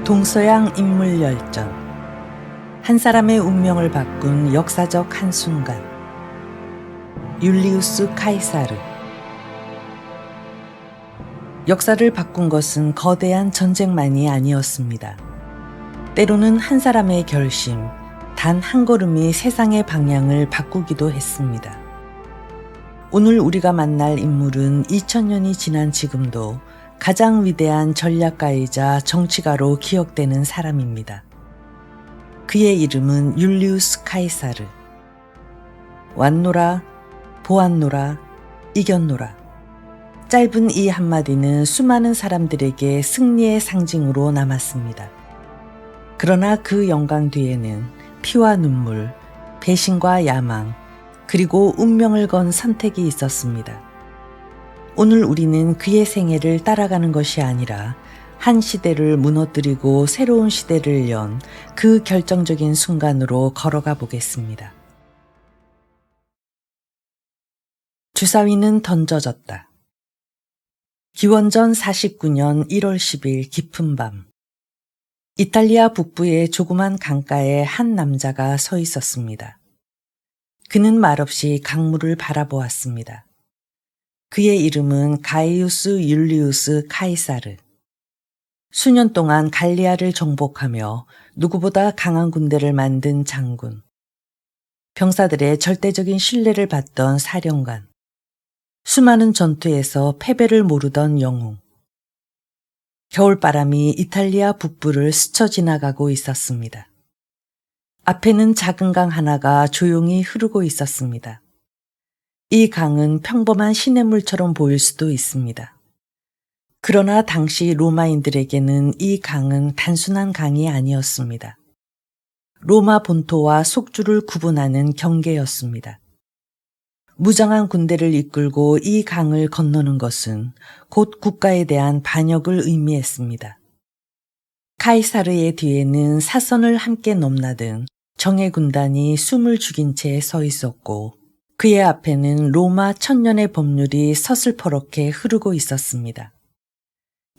동서양 인물 열전. 한 사람의 운명을 바꾼 역사적 한순간. 율리우스 카이사르. 역사를 바꾼 것은 거대한 전쟁만이 아니었습니다. 때로는 한 사람의 결심, 단 한 걸음이 세상의 방향을 바꾸기도 했습니다. 오늘 우리가 만날 인물은 2000년이 지난 지금도 가장 위대한 전략가이자 정치가로 기억되는 사람입니다. 그의 이름은 율리우스 카이사르. 왔노라, 보았노라, 이겼노라. 짧은 이 한마디는 수많은 사람들에게 승리의 상징으로 남았습니다. 그러나 그 영광 뒤에는 피와 눈물, 배신과 야망, 그리고 운명을 건 선택이 있었습니다. 오늘 우리는 그의 생애를 따라가는 것이 아니라 한 시대를 무너뜨리고 새로운 시대를 연 그 결정적인 순간으로 걸어가 보겠습니다. 주사위는 던져졌다. 기원전 49년 1월 10일 깊은 밤. 이탈리아 북부의 조그만 강가에 한 남자가 서 있었습니다. 그는 말없이 강물을 바라보았습니다. 그의 이름은 가이우스 율리우스 카이사르. 수년 동안 갈리아를 정복하며 누구보다 강한 군대를 만든 장군. 병사들의 절대적인 신뢰를 받던 사령관. 수많은 전투에서 패배를 모르던 영웅. 겨울바람이 이탈리아 북부를 스쳐 지나가고 있었습니다. 앞에는 작은 강 하나가 조용히 흐르고 있었습니다. 이 강은 평범한 시냇물처럼 보일 수도 있습니다. 그러나 당시 로마인들에게는 이 강은 단순한 강이 아니었습니다. 로마 본토와 속주를 구분하는 경계였습니다. 무장한 군대를 이끌고 이 강을 건너는 것은 곧 국가에 대한 반역을 의미했습니다. 카이사르의 뒤에는 사선을 함께 넘나든 정예 군단이 숨을 죽인 채 서 있었고, 그의 앞에는 로마 천년의 법률이 서슬퍼렇게 흐르고 있었습니다.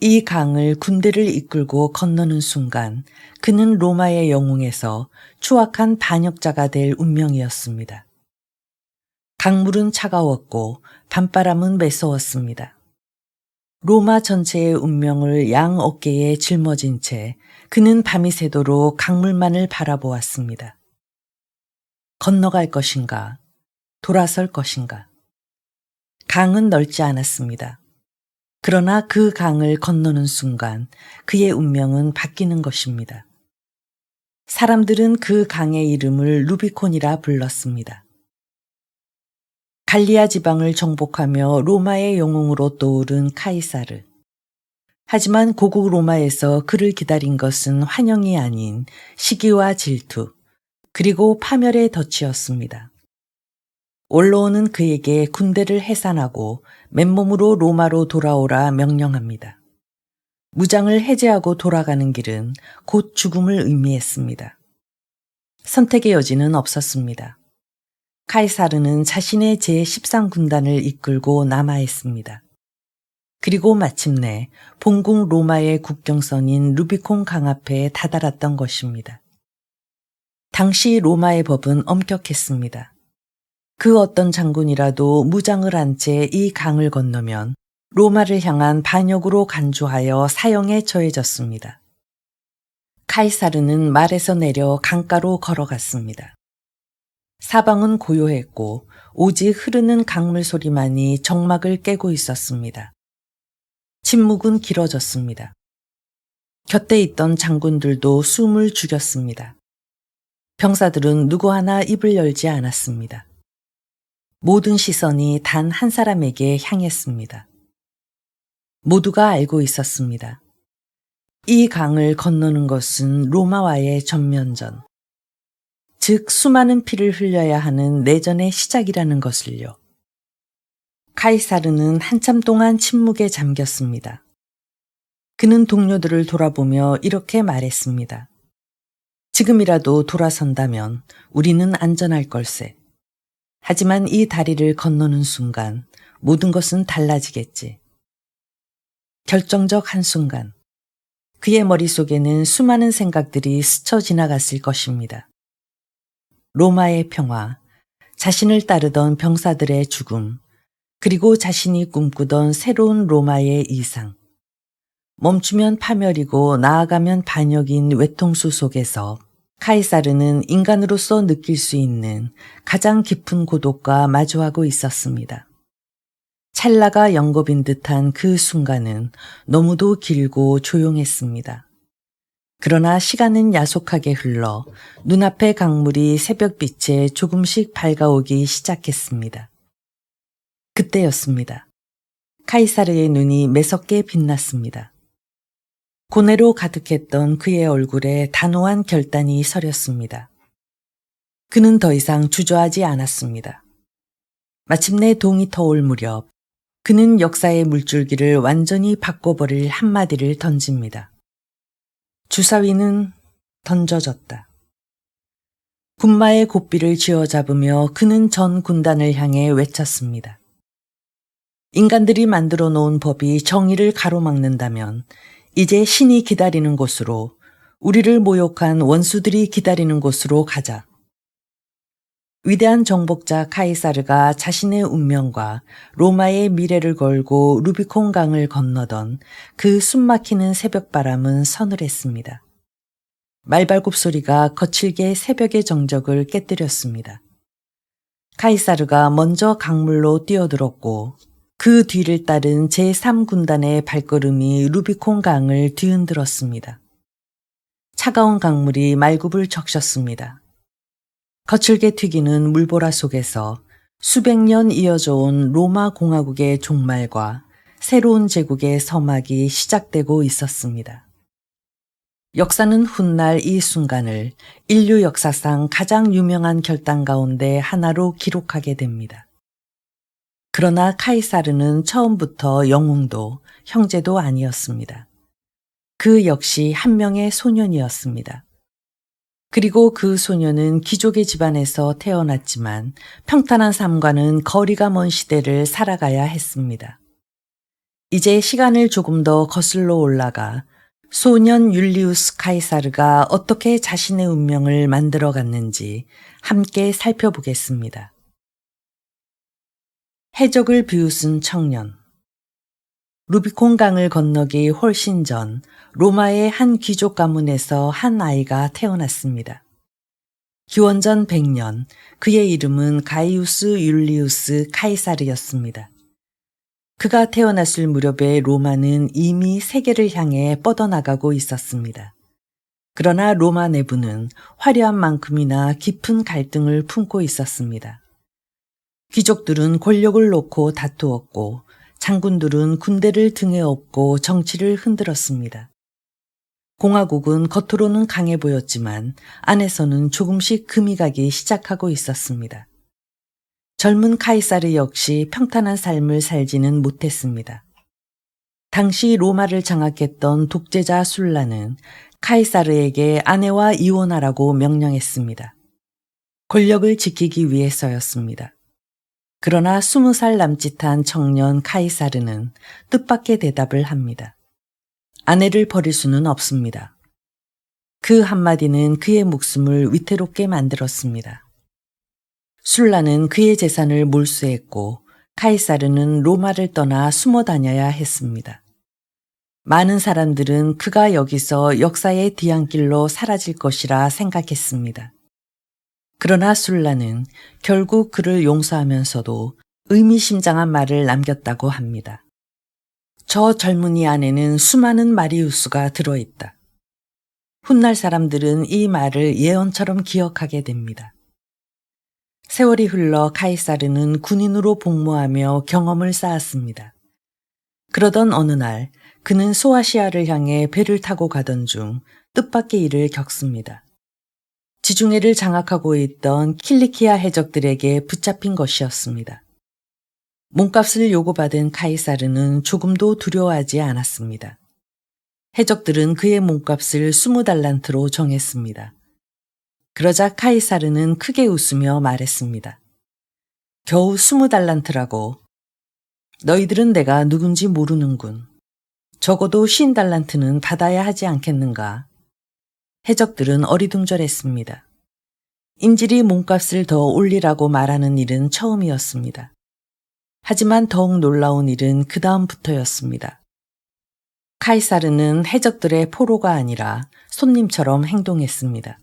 이 강을 군대를 이끌고 건너는 순간 그는 로마의 영웅에서 추악한 반역자가 될 운명이었습니다. 강물은 차가웠고 밤바람은 매서웠습니다. 로마 전체의 운명을 양 어깨에 짊어진 채 그는 밤이 새도록 강물만을 바라보았습니다. 건너갈 것인가? 돌아설 것인가? 강은 넓지 않았습니다. 그러나 그 강을 건너는 순간 그의 운명은 바뀌는 것입니다. 사람들은 그 강의 이름을 루비콘이라 불렀습니다. 갈리아 지방을 정복하며 로마의 영웅으로 떠오른 카이사르. 하지만 고국 로마에서 그를 기다린 것은 환영이 아닌 시기와 질투, 그리고 파멸의 덫이었습니다. 원로원은 그에게 군대를 해산하고 맨몸으로 로마로 돌아오라 명령합니다. 무장을 해제하고 돌아가는 길은 곧 죽음을 의미했습니다. 선택의 여지는 없었습니다. 카이사르는 자신의 제13군단을 이끌고 남하했습니다. 그리고 마침내 본국 로마의 국경선인 루비콘 강 앞에 다다랐던 것입니다. 당시 로마의 법은 엄격했습니다. 그 어떤 장군이라도 무장을 한 채 이 강을 건너면 로마를 향한 반역으로 간주하여 사형에 처해졌습니다. 카이사르는 말에서 내려 강가로 걸어갔습니다. 사방은 고요했고 오직 흐르는 강물 소리만이 정막을 깨고 있었습니다. 침묵은 길어졌습니다. 곁에 있던 장군들도 숨을 죽였습니다. 병사들은 누구 하나 입을 열지 않았습니다. 모든 시선이 단 한 사람에게 향했습니다. 모두가 알고 있었습니다. 이 강을 건너는 것은 로마와의 전면전, 즉 수많은 피를 흘려야 하는 내전의 시작이라는 것을요. 카이사르는 한참 동안 침묵에 잠겼습니다. 그는 동료들을 돌아보며 이렇게 말했습니다. 지금이라도 돌아선다면 우리는 안전할 걸세. 하지만 이 다리를 건너는 순간 모든 것은 달라지겠지. 결정적 한순간 그의 머릿속에는 수많은 생각들이 스쳐 지나갔을 것입니다. 로마의 평화, 자신을 따르던 병사들의 죽음, 그리고 자신이 꿈꾸던 새로운 로마의 이상. 멈추면 파멸이고 나아가면 반역인 외통수 속에서 카이사르는 인간으로서 느낄 수 있는 가장 깊은 고독과 마주하고 있었습니다. 찰나가 영겁인 듯한 그 순간은 너무도 길고 조용했습니다. 그러나 시간은 야속하게 흘러 눈앞의 강물이 새벽빛에 조금씩 밝아오기 시작했습니다. 그때였습니다. 카이사르의 눈이 매섭게 빛났습니다. 고뇌로 가득했던 그의 얼굴에 단호한 결단이 서렸습니다. 그는 더 이상 주저하지 않았습니다. 마침내 동이 터올 무렵 그는 역사의 물줄기를 완전히 바꿔버릴 한마디를 던집니다. 주사위는 던져졌다. 군마의 고삐를 쥐어잡으며 그는 전 군단을 향해 외쳤습니다. 인간들이 만들어 놓은 법이 정의를 가로막는다면 이제 신이 기다리는 곳으로, 우리를 모욕한 원수들이 기다리는 곳으로 가자. 위대한 정복자 카이사르가 자신의 운명과 로마의 미래를 걸고 루비콘 강을 건너던 그 숨막히는 새벽바람은 서늘했습니다. 말발굽 소리가 거칠게 새벽의 정적을 깨뜨렸습니다. 카이사르가 먼저 강물로 뛰어들었고 그 뒤를 따른 제3군단의 발걸음이 루비콘 강을 뒤흔들었습니다. 차가운 강물이 말굽을 적셨습니다. 거칠게 튀기는 물보라 속에서 수백 년 이어져 온 로마 공화국의 종말과 새로운 제국의 서막이 시작되고 있었습니다. 역사는 훗날 이 순간을 인류 역사상 가장 유명한 결단 가운데 하나로 기록하게 됩니다. 그러나 카이사르는 처음부터 영웅도 형제도 아니었습니다. 그 역시 한 명의 소년이었습니다. 그리고 그 소년은 귀족의 집안에서 태어났지만 평탄한 삶과는 거리가 먼 시대를 살아가야 했습니다. 이제 시간을 조금 더 거슬러 올라가 소년 율리우스 카이사르가 어떻게 자신의 운명을 만들어갔는지 함께 살펴보겠습니다. 해적을 비웃은 청년. 루비콘 강을 건너기 훨씬 전 로마의 한 귀족 가문에서 한 아이가 태어났습니다. 기원전 100년 그의 이름은 가이우스 율리우스 카이사르였습니다. 그가 태어났을 무렵에 로마는 이미 세계를 향해 뻗어나가고 있었습니다. 그러나 로마 내부는 화려한 만큼이나 깊은 갈등을 품고 있었습니다. 귀족들은 권력을 놓고 다투었고 장군들은 군대를 등에 업고 정치를 흔들었습니다. 공화국은 겉으로는 강해 보였지만 안에서는 조금씩 금이 가기 시작하고 있었습니다. 젊은 카이사르 역시 평탄한 삶을 살지는 못했습니다. 당시 로마를 장악했던 독재자 술라는 카이사르에게 아내와 이혼하라고 명령했습니다. 권력을 지키기 위해서였습니다. 그러나 20살 남짓한 청년 카이사르는 뜻밖의 대답을 합니다. 아내를 버릴 수는 없습니다. 그 한마디는 그의 목숨을 위태롭게 만들었습니다. 술라는 그의 재산을 몰수했고 카이사르는 로마를 떠나 숨어 다녀야 했습니다. 많은 사람들은 그가 여기서 역사의 뒤안길로 사라질 것이라 생각했습니다. 그러나 술라는 결국 그를 용서하면서도 의미심장한 말을 남겼다고 합니다. 저 젊은이 안에는 수많은 마리우스가 들어있다. 훗날 사람들은 이 말을 예언처럼 기억하게 됩니다. 세월이 흘러 카이사르는 군인으로 복무하며 경험을 쌓았습니다. 그러던 어느 날 그는 소아시아를 향해 배를 타고 가던 중 뜻밖의 일을 겪습니다. 지중해를 장악하고 있던 킬리키아 해적들에게 붙잡힌 것이었습니다. 몸값을 요구받은 카이사르는 조금도 두려워하지 않았습니다. 해적들은 그의 몸값을 20달란트로 정했습니다. 그러자 카이사르는 크게 웃으며 말했습니다. 겨우 20달란트라고. 너희들은 내가 누군지 모르는군. 적어도 50달란트는 받아야 하지 않겠는가. 해적들은 어리둥절했습니다. 인질이 몸값을 더 올리라고 말하는 일은 처음이었습니다. 하지만 더욱 놀라운 일은 그 다음부터였습니다. 카이사르는 해적들의 포로가 아니라 손님처럼 행동했습니다.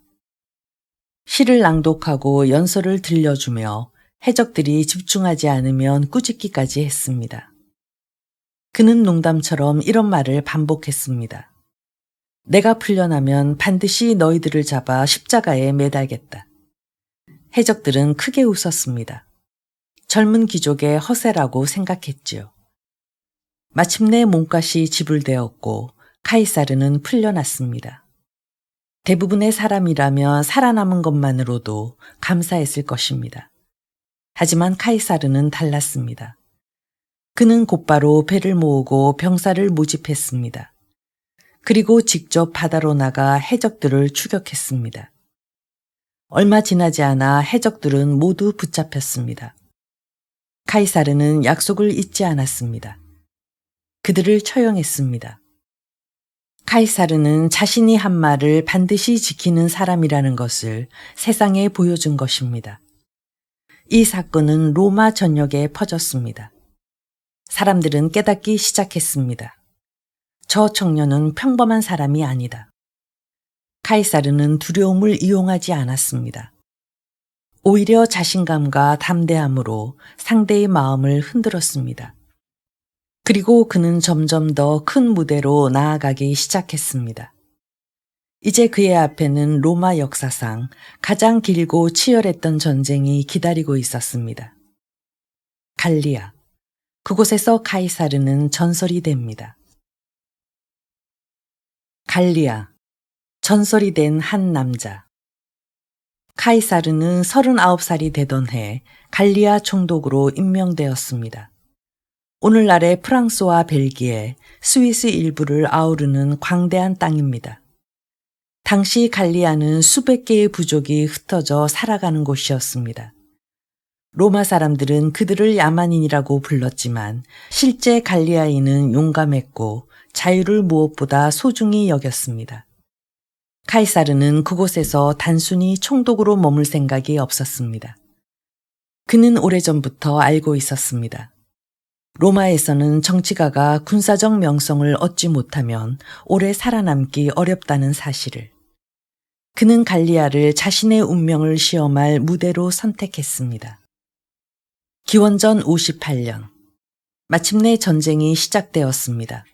시를 낭독하고 연설을 들려주며 해적들이 집중하지 않으면 꾸짖기까지 했습니다. 그는 농담처럼 이런 말을 반복했습니다. 내가 풀려나면 반드시 너희들을 잡아 십자가에 매달겠다. 해적들은 크게 웃었습니다. 젊은 귀족의 허세라고 생각했지요. 마침내 몸값이 지불되었고 카이사르는 풀려났습니다. 대부분의 사람이라면 살아남은 것만으로도 감사했을 것입니다. 하지만 카이사르는 달랐습니다. 그는 곧바로 배를 모으고 병사를 모집했습니다. 그리고 직접 바다로 나가 해적들을 추격했습니다. 얼마 지나지 않아 해적들은 모두 붙잡혔습니다. 카이사르는 약속을 잊지 않았습니다. 그들을 처형했습니다. 카이사르는 자신이 한 말을 반드시 지키는 사람이라는 것을 세상에 보여준 것입니다. 이 사건은 로마 전역에 퍼졌습니다. 사람들은 깨닫기 시작했습니다. 저 청년은 평범한 사람이 아니다. 카이사르는 두려움을 이용하지 않았습니다. 오히려 자신감과 담대함으로 상대의 마음을 흔들었습니다. 그리고 그는 점점 더 큰 무대로 나아가기 시작했습니다. 이제 그의 앞에는 로마 역사상 가장 길고 치열했던 전쟁이 기다리고 있었습니다. 갈리아. 그곳에서 카이사르는 전설이 됩니다. 갈리아. 전설이 된 한 남자. 카이사르는 39살이 되던 해 갈리아 총독으로 임명되었습니다. 오늘날의 프랑스와 벨기에, 스위스 일부를 아우르는 광대한 땅입니다. 당시 갈리아는 수백 개의 부족이 흩어져 살아가는 곳이었습니다. 로마 사람들은 그들을 야만인이라고 불렀지만 실제 갈리아인은 용감했고 자유를 무엇보다 소중히 여겼습니다. 카이사르는 그곳에서 단순히 총독으로 머물 생각이 없었습니다. 그는 오래전부터 알고 있었습니다. 로마에서는 정치가가 군사적 명성을 얻지 못하면 오래 살아남기 어렵다는 사실을. 그는 갈리아를 자신의 운명을 시험할 무대로 선택했습니다. 기원전 58년. 마침내 전쟁이 시작되었습니다.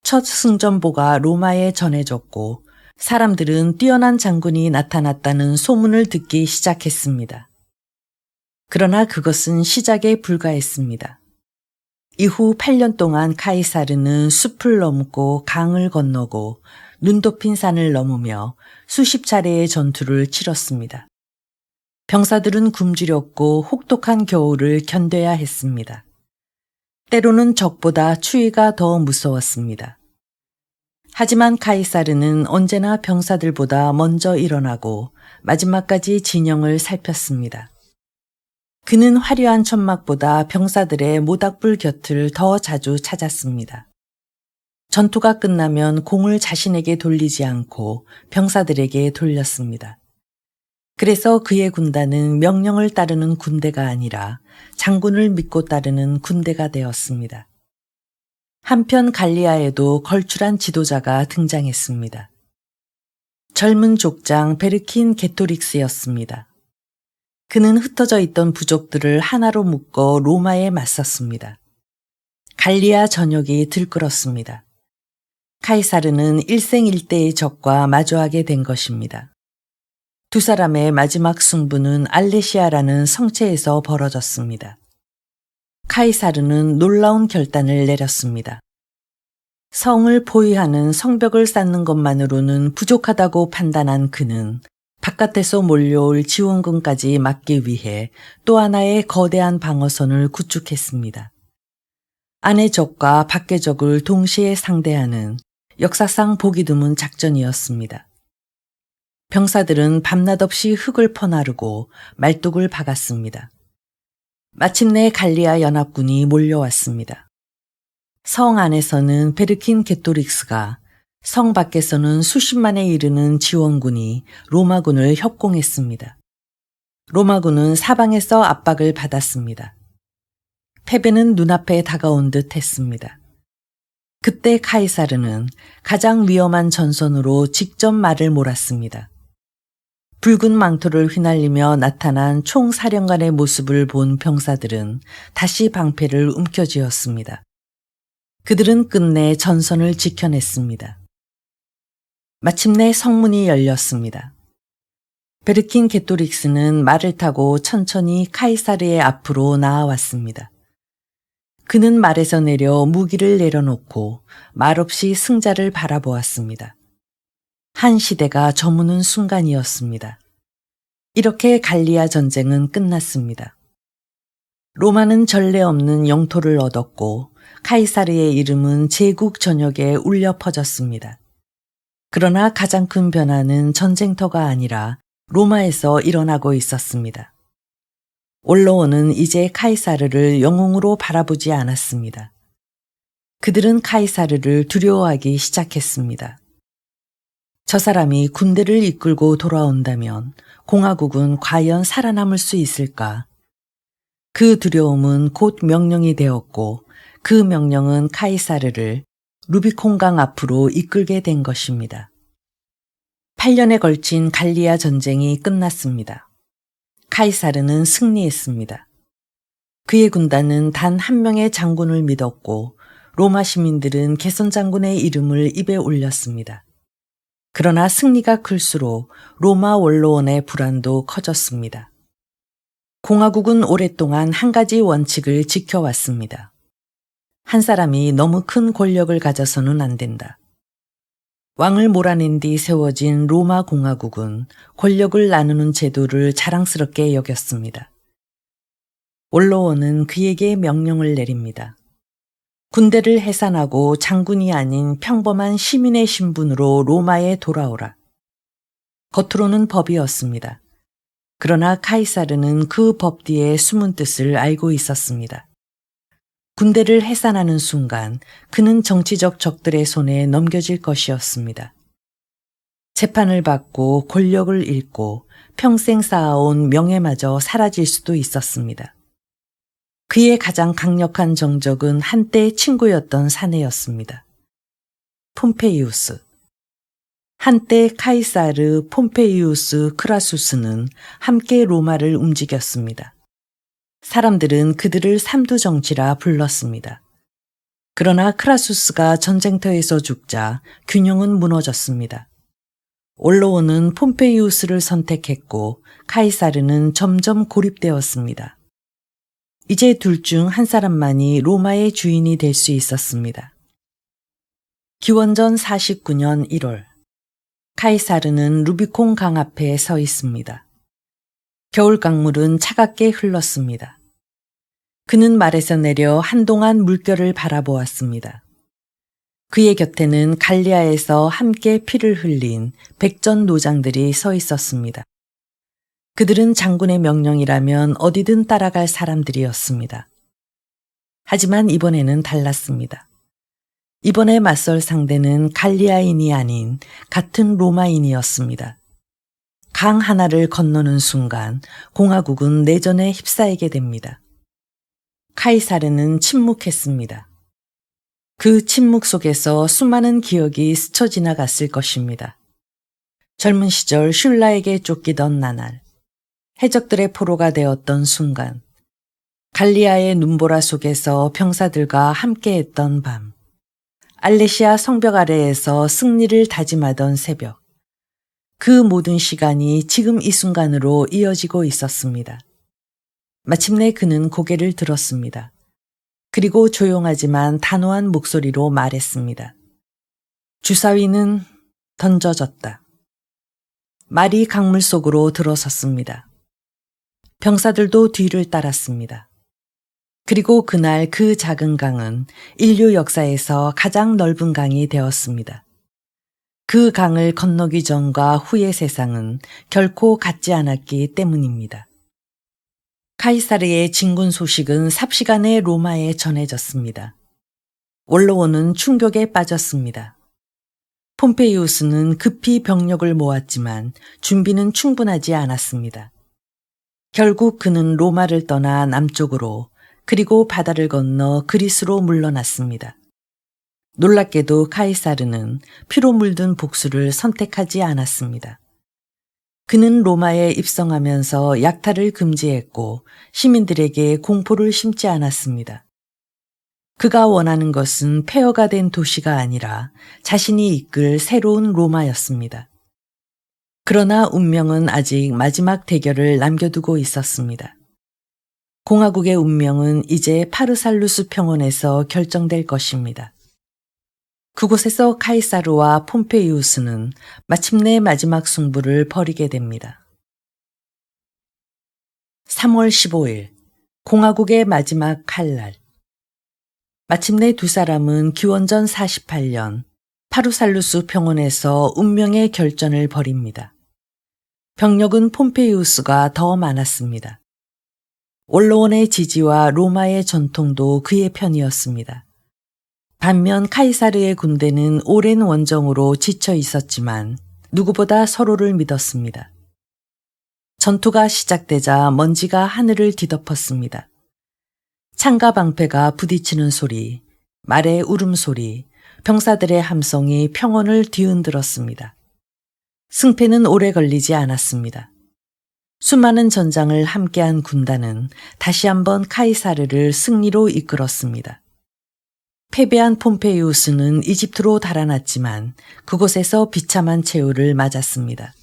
첫 승전보가 로마에 전해졌고 사람들은 뛰어난 장군이 나타났다는 소문을 듣기 시작했습니다. 그러나 그것은 시작에 불과했습니다. 이후 8년 동안 카이사르는 숲을 넘고 강을 건너고 눈 덮인 산을 넘으며 수십 차례의 전투를 치렀습니다. 병사들은 굶주렸고 혹독한 겨울을 견뎌야 했습니다. 때로는 적보다 추위가 더 무서웠습니다. 하지만 카이사르는 언제나 병사들보다 먼저 일어나고 마지막까지 진영을 살폈습니다. 그는 화려한 천막보다 병사들의 모닥불 곁을 더 자주 찾았습니다. 전투가 끝나면 공을 자신에게 돌리지 않고 병사들에게 돌렸습니다. 그래서 그의 군단은 명령을 따르는 군대가 아니라 장군을 믿고 따르는 군대가 되었습니다. 한편 갈리아에도 걸출한 지도자가 등장했습니다. 젊은 족장 베르킨 게토릭스였습니다. 그는 흩어져 있던 부족들을 하나로 묶어 로마에 맞섰습니다. 갈리아 전역이 들끓었습니다. 카이사르는 일생일대의 적과 마주하게 된 것입니다. 두 사람의 마지막 승부는 알레시아라는 성체에서 벌어졌습니다. 카이사르는 놀라운 결단을 내렸습니다. 성을 포위하는 성벽을 쌓는 것만으로는 부족하다고 판단한 그는 바깥에서 몰려올 지원군까지 막기 위해 또 하나의 거대한 방어선을 구축했습니다. 안의 적과 밖의 적을 동시에 상대하는 역사상 보기 드문 작전이었습니다. 병사들은 밤낮 없이 흙을 퍼나르고 말뚝을 박았습니다. 마침내 갈리아 연합군이 몰려왔습니다. 성 안에서는 베르킨게토릭스가, 성 밖에서는 수십만에 이르는 지원군이 로마군을 협공했습니다. 로마군은 사방에서 압박을 받았습니다. 패배는 눈앞에 다가온 듯 했습니다. 그때 카이사르는 가장 위험한 전선으로 직접 말을 몰았습니다. 붉은 망토를 휘날리며 나타난 총사령관의 모습을 본 병사들은 다시 방패를 움켜쥐었습니다. 그들은 끝내 전선을 지켜냈습니다. 마침내 성문이 열렸습니다. 베르킨게토릭스는 말을 타고 천천히 카이사르의 앞으로 나아왔습니다. 그는 말에서 내려 무기를 내려놓고 말없이 승자를 바라보았습니다. 한 시대가 저무는 순간이었습니다. 이렇게 갈리아 전쟁은 끝났습니다. 로마는 전례 없는 영토를 얻었고 카이사르의 이름은 제국 전역에 울려 퍼졌습니다. 그러나 가장 큰 변화는 전쟁터가 아니라 로마에서 일어나고 있었습니다. 원로원은 이제 카이사르를 영웅으로 바라보지 않았습니다. 그들은 카이사르를 두려워하기 시작했습니다. 저 사람이 군대를 이끌고 돌아온다면 공화국은 과연 살아남을 수 있을까? 그 두려움은 곧 명령이 되었고 그 명령은 카이사르를 루비콘강 앞으로 이끌게 된 것입니다. 8년에 걸친 갈리아 전쟁이 끝났습니다. 카이사르는 승리했습니다. 그의 군단은 단 한 명의 장군을 믿었고 로마 시민들은 개선 장군의 이름을 입에 올렸습니다. 그러나 승리가 클수록 로마 원로원의 불안도 커졌습니다. 공화국은 오랫동안 한 가지 원칙을 지켜왔습니다. 한 사람이 너무 큰 권력을 가져서는 안 된다. 왕을 몰아낸 뒤 세워진 로마 공화국은 권력을 나누는 제도를 자랑스럽게 여겼습니다. 원로원은 그에게 명령을 내립니다. 군대를 해산하고 장군이 아닌 평범한 시민의 신분으로 로마에 돌아오라. 겉으로는 법이었습니다. 그러나 카이사르는 그 법 뒤에 숨은 뜻을 알고 있었습니다. 군대를 해산하는 순간 그는 정치적 적들의 손에 넘겨질 것이었습니다. 재판을 받고 권력을 잃고 평생 쌓아온 명예마저 사라질 수도 있었습니다. 그의 가장 강력한 정적은 한때 친구였던 사내였습니다. 폼페이우스. 한때 카이사르, 폼페이우스, 크라수스는 함께 로마를 움직였습니다. 사람들은 그들을 삼두정치라 불렀습니다. 그러나 크라수스가 전쟁터에서 죽자 균형은 무너졌습니다. 원로원은 폼페이우스를 선택했고 카이사르는 점점 고립되었습니다. 이제 둘 중 한 사람만이 로마의 주인이 될 수 있었습니다. 기원전 49년 1월, 카이사르는 루비콘 강 앞에 서 있습니다. 겨울 강물은 차갑게 흘렀습니다. 그는 말에서 내려 한동안 물결을 바라보았습니다. 그의 곁에는 갈리아에서 함께 피를 흘린 백전 노장들이 서 있었습니다. 그들은 장군의 명령이라면 어디든 따라갈 사람들이었습니다. 하지만 이번에는 달랐습니다. 이번에 맞설 상대는 갈리아인이 아닌 같은 로마인이었습니다. 강 하나를 건너는 순간 공화국은 내전에 휩싸이게 됩니다. 카이사르는 침묵했습니다. 그 침묵 속에서 수많은 기억이 스쳐 지나갔을 것입니다. 젊은 시절 슐라에게 쫓기던 나날, 해적들의 포로가 되었던 순간, 갈리아의 눈보라 속에서 병사들과 함께했던 밤, 알레시아 성벽 아래에서 승리를 다짐하던 새벽, 그 모든 시간이 지금 이 순간으로 이어지고 있었습니다. 마침내 그는 고개를 들었습니다. 그리고 조용하지만 단호한 목소리로 말했습니다. 주사위는 던져졌다. 말이 강물 속으로 들어섰습니다. 병사들도 뒤를 따랐습니다. 그리고 그날 그 작은 강은 인류 역사에서 가장 넓은 강이 되었습니다. 그 강을 건너기 전과 후의 세상은 결코 같지 않았기 때문입니다. 카이사르의 진군 소식은 삽시간에 로마에 전해졌습니다. 원로원은 충격에 빠졌습니다. 폼페이우스는 급히 병력을 모았지만 준비는 충분하지 않았습니다. 결국 그는 로마를 떠나 남쪽으로 그리고 바다를 건너 그리스로 물러났습니다. 놀랍게도 카이사르는 피로 물든 복수를 선택하지 않았습니다. 그는 로마에 입성하면서 약탈을 금지했고 시민들에게 공포를 심지 않았습니다. 그가 원하는 것은 폐허가 된 도시가 아니라 자신이 이끌 새로운 로마였습니다. 그러나 운명은 아직 마지막 대결을 남겨두고 있었습니다. 공화국의 운명은 이제 파르살루스 평원에서 결정될 것입니다. 그곳에서 카이사르와 폼페이우스는 마침내 마지막 승부를 벌이게 됩니다. 3월 15일, 공화국의 마지막 칼날. 마침내 두 사람은 기원전 48년 파르살루스 평원에서 운명의 결전을 벌입니다. 병력은 폼페이우스가 더 많았습니다. 원로원의 지지와 로마의 전통도 그의 편이었습니다. 반면 카이사르의 군대는 오랜 원정으로 지쳐 있었지만 누구보다 서로를 믿었습니다. 전투가 시작되자 먼지가 하늘을 뒤덮었습니다. 창과 방패가 부딪히는 소리, 말의 울음소리, 병사들의 함성이 평원을 뒤흔들었습니다. 승패는 오래 걸리지 않았습니다. 수많은 전장을 함께한 군단은 다시 한번 카이사르를 승리로 이끌었습니다. 패배한 폼페이우스는 이집트로 달아났지만 그곳에서 비참한 최후를 맞았습니다.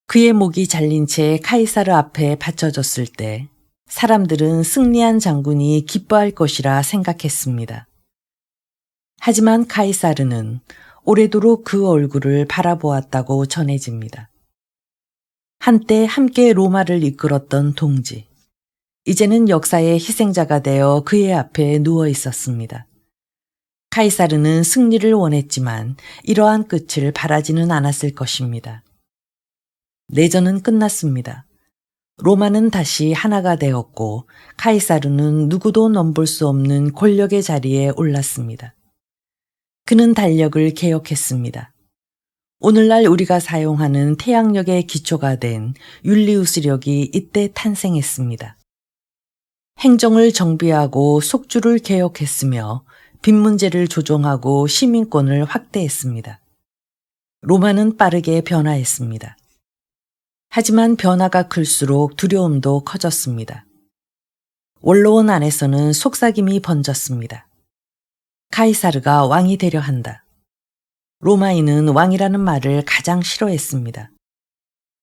그의 목이 잘린 채 카이사르 앞에 받쳐졌을 때 사람들은 승리한 장군이 기뻐할 것이라 생각했습니다. 하지만 카이사르는 오래도록 그 얼굴을 바라보았다고 전해집니다. 한때 함께 로마를 이끌었던 동지, 이제는 역사의 희생자가 되어 그의 앞에 누워 있었습니다. 카이사르는 승리를 원했지만 이러한 끝을 바라지는 않았을 것입니다. 내전은 끝났습니다. 로마는 다시 하나가 되었고 카이사르는 누구도 넘볼 수 없는 권력의 자리에 올랐습니다. 그는 달력을 개혁했습니다. 오늘날 우리가 사용하는 태양력의 기초가 된 율리우스력이 이때 탄생했습니다. 행정을 정비하고 속주를 개혁했으며 빚 문제를 조정하고 시민권을 확대했습니다. 로마는 빠르게 변화했습니다. 하지만 변화가 클수록 두려움도 커졌습니다. 원로원 안에서는 속삭임이 번졌습니다. 카이사르가 왕이 되려 한다. 로마인은 왕이라는 말을 가장 싫어했습니다.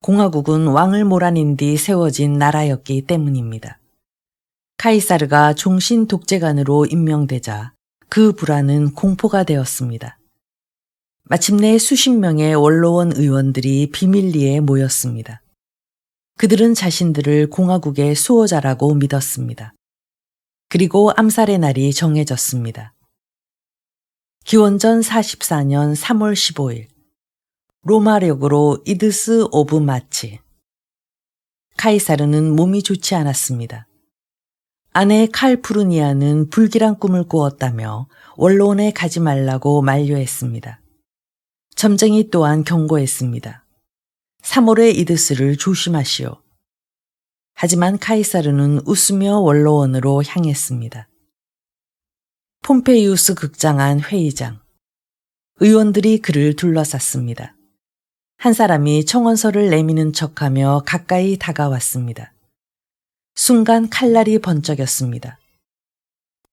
공화국은 왕을 몰아낸 뒤 세워진 나라였기 때문입니다. 카이사르가 종신 독재관으로 임명되자 그 불안은 공포가 되었습니다. 마침내 수십 명의 원로원 의원들이 비밀리에 모였습니다. 그들은 자신들을 공화국의 수호자라고 믿었습니다. 그리고 암살의 날이 정해졌습니다. 기원전 44년 3월 15일, 로마력으로 이드스 오브 마치. 카이사르는 몸이 좋지 않았습니다. 아내 칼푸르니아는 불길한 꿈을 꾸었다며 원로원에 가지 말라고 만류했습니다. 점쟁이 또한 경고했습니다. 3월의 이드스를 조심하시오. 하지만 카이사르는 웃으며 원로원으로 향했습니다. 폼페이우스 극장안 회의장. 의원들이 그를 둘러쌌습니다. 한 사람이 청원서를 내미는 척하며 가까이 다가왔습니다. 순간 칼날이 번쩍였습니다.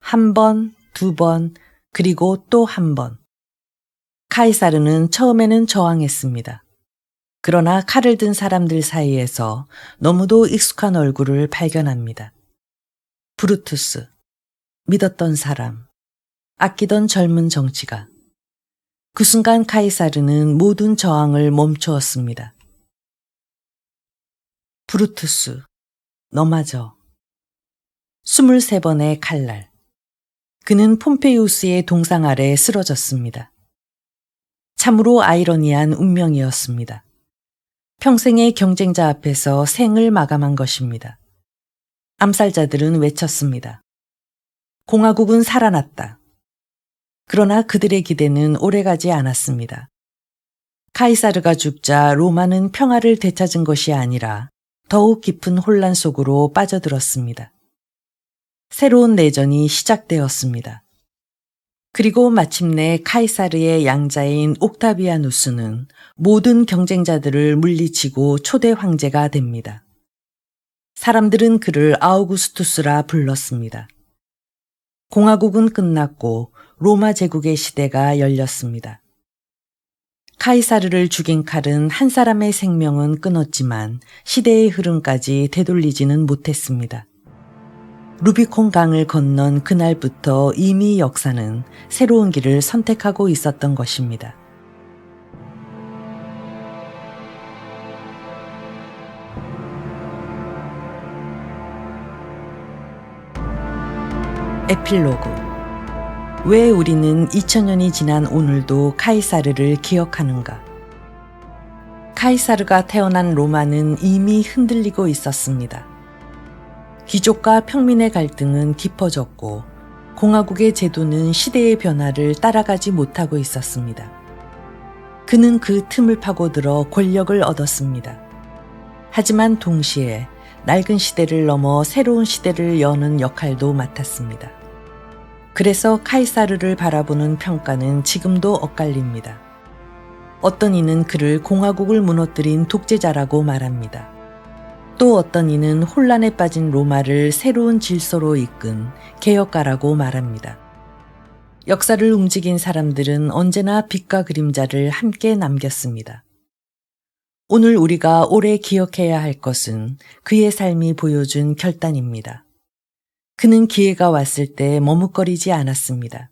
한 번, 두 번, 그리고 또 한 번. 카이사르는 처음에는 저항했습니다. 그러나 칼을 든 사람들 사이에서 너무도 익숙한 얼굴을 발견합니다. 브루투스, 믿었던 사람, 아끼던 젊은 정치가. 그 순간 카이사르는 모든 저항을 멈추었습니다. 브루투스, 너마저. 23번의 칼날. 그는 폼페이우스의 동상 아래 쓰러졌습니다. 참으로 아이러니한 운명이었습니다. 평생의 경쟁자 앞에서 생을 마감한 것입니다. 암살자들은 외쳤습니다. 공화국은 살아났다. 그러나 그들의 기대는 오래가지 않았습니다. 카이사르가 죽자 로마는 평화를 되찾은 것이 아니라 더욱 깊은 혼란 속으로 빠져들었습니다. 새로운 내전이 시작되었습니다. 그리고 마침내 카이사르의 양자인 옥타비아누스는 모든 경쟁자들을 물리치고 초대 황제가 됩니다. 사람들은 그를 아우구스투스라 불렀습니다. 공화국은 끝났고 로마 제국의 시대가 열렸습니다. 카이사르를 죽인 칼은 한 사람의 생명은 끊었지만 시대의 흐름까지 되돌리지는 못했습니다. 루비콘 강을 건넌 그날부터 이미 역사는 새로운 길을 선택하고 있었던 것입니다. 에필로그. 왜 우리는 2000년이 지난 오늘도 카이사르를 기억하는가? 카이사르가 태어난 로마는 이미 흔들리고 있었습니다. 귀족과 평민의 갈등은 깊어졌고 공화국의 제도는 시대의 변화를 따라가지 못하고 있었습니다. 그는 그 틈을 파고들어 권력을 얻었습니다. 하지만 동시에 낡은 시대를 넘어 새로운 시대를 여는 역할도 맡았습니다. 그래서 카이사르를 바라보는 평가는 지금도 엇갈립니다. 어떤 이는 그를 공화국을 무너뜨린 독재자라고 말합니다. 또 어떤 이는 혼란에 빠진 로마를 새로운 질서로 이끈 개혁가라고 말합니다. 역사를 움직인 사람들은 언제나 빛과 그림자를 함께 남겼습니다. 오늘 우리가 오래 기억해야 할 것은 그의 삶이 보여준 결단입니다. 그는 기회가 왔을 때 머뭇거리지 않았습니다.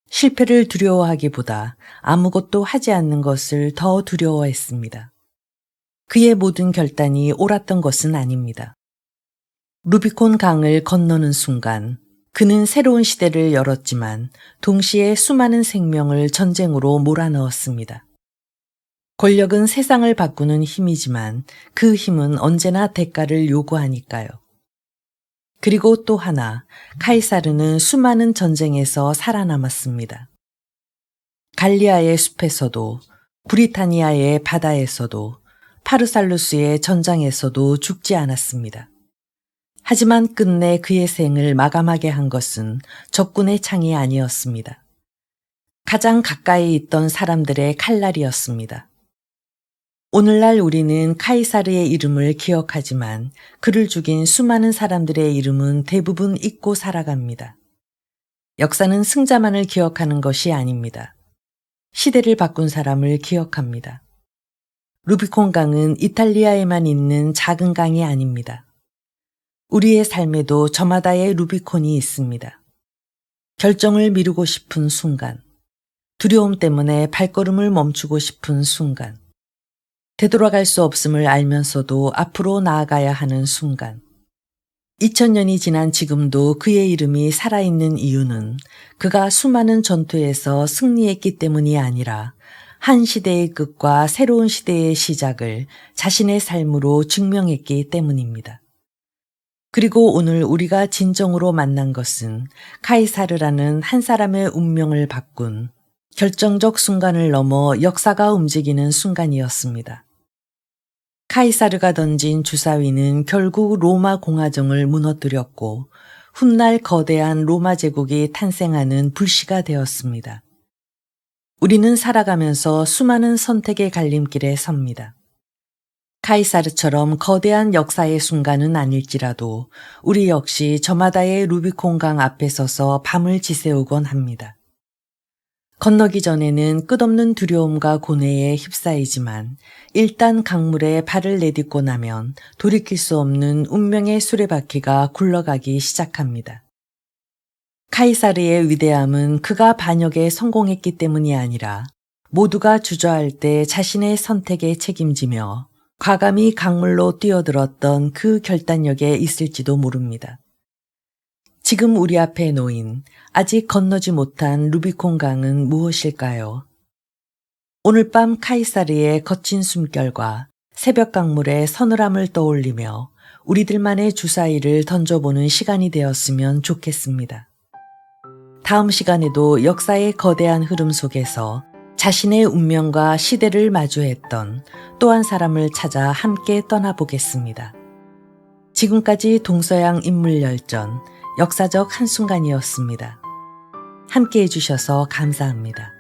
실패를 두려워하기보다 아무것도 하지 않는 것을 더 두려워했습니다. 그의 모든 결단이 옳았던 것은 아닙니다. 루비콘 강을 건너는 순간 그는 새로운 시대를 열었지만 동시에 수많은 생명을 전쟁으로 몰아넣었습니다. 권력은 세상을 바꾸는 힘이지만 그 힘은 언제나 대가를 요구하니까요. 그리고 또 하나, 카이사르는 수많은 전쟁에서 살아남았습니다. 갈리아의 숲에서도, 브리타니아의 바다에서도, 파르살루스의 전장에서도 죽지 않았습니다. 하지만 끝내 그의 생을 마감하게 한 것은 적군의 창이 아니었습니다. 가장 가까이 있던 사람들의 칼날이었습니다. 오늘날 우리는 카이사르의 이름을 기억하지만 그를 죽인 수많은 사람들의 이름은 대부분 잊고 살아갑니다. 역사는 승자만을 기억하는 것이 아닙니다. 시대를 바꾼 사람을 기억합니다. 루비콘 강은 이탈리아에만 있는 작은 강이 아닙니다. 우리의 삶에도 저마다의 루비콘이 있습니다. 결정을 미루고 싶은 순간, 두려움 때문에 발걸음을 멈추고 싶은 순간, 되돌아갈 수 없음을 알면서도 앞으로 나아가야 하는 순간, 2000년이 지난 지금도 그의 이름이 살아있는 이유는 그가 수많은 전투에서 승리했기 때문이 아니라 한 시대의 끝과 새로운 시대의 시작을 자신의 삶으로 증명했기 때문입니다. 그리고 오늘 우리가 진정으로 만난 것은 카이사르라는 한 사람의 운명을 바꾼 결정적 순간을 넘어 역사가 움직이는 순간이었습니다. 카이사르가 던진 주사위는 결국 로마 공화정을 무너뜨렸고 훗날 거대한 로마 제국이 탄생하는 불씨가 되었습니다. 우리는 살아가면서 수많은 선택의 갈림길에 섭니다. 카이사르처럼 거대한 역사의 순간은 아닐지라도 우리 역시 저마다의 루비콘 강 앞에 서서 밤을 지새우곤 합니다. 건너기 전에는 끝없는 두려움과 고뇌에 휩싸이지만 일단 강물에 발을 내딛고 나면 돌이킬 수 없는 운명의 수레바퀴가 굴러가기 시작합니다. 카이사르의 위대함은 그가 반역에 성공했기 때문이 아니라 모두가 주저할 때 자신의 선택에 책임지며 과감히 강물로 뛰어들었던 그 결단력에 있을지도 모릅니다. 지금 우리 앞에 놓인 아직 건너지 못한 루비콘 강은 무엇일까요? 오늘 밤 카이사르의 거친 숨결과 새벽 강물의 서늘함을 떠올리며 우리들만의 주사위를 던져보는 시간이 되었으면 좋겠습니다. 다음 시간에도 역사의 거대한 흐름 속에서 자신의 운명과 시대를 마주했던 또 한 사람을 찾아 함께 떠나보겠습니다. 지금까지 동서양 인물열전 역사적 한순간이었습니다. 함께 해주셔서 감사합니다.